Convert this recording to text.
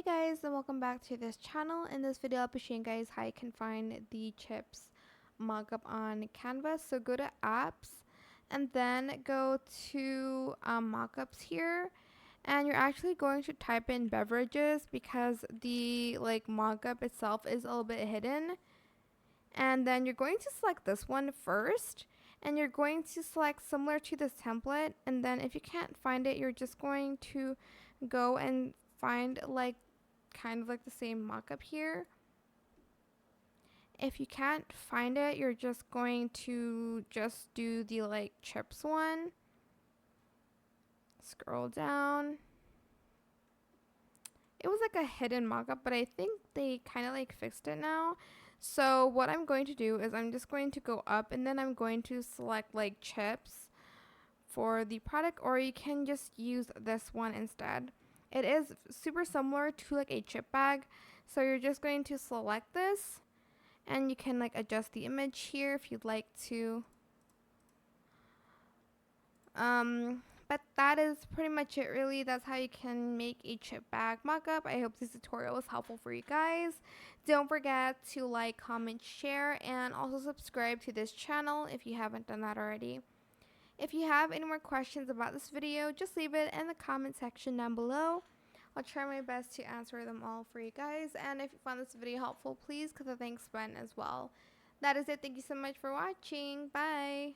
Hey guys, and welcome back to this channel. In this video I'll be showing you guys how you can find the chips mockup on Canva. So go to apps and then go to mockups here, and you're actually going to type in beverages because the mockup itself is a little bit hidden. And then you're going to select this one first, and you're going to select similar to this template, and then if you can't find it, you're just going to go and find kind of like the same mockup here. If you can't find it, you're just going to just do the chips one. Scroll down. It was like a hidden mockup, but I think they kind of fixed it now. So what I'm going to do is I'm just going to go up, and then I'm going to select chips for the product, or you can just use this one instead. It is super similar to a chip bag, so you're just going to select this, and you can adjust the image here if you'd like to. But that is pretty much it, really. That's how you can make a chip bag mockup. I hope this tutorial was helpful for you guys. Don't forget to like, comment, share, and also subscribe to this channel if you haven't done that already. If you have any more questions about this video, just leave it in the comment section down below. I'll try my best to answer them all for you guys. And if you found this video helpful, please click the thanks button as well. That is it. Thank you so much for watching. Bye.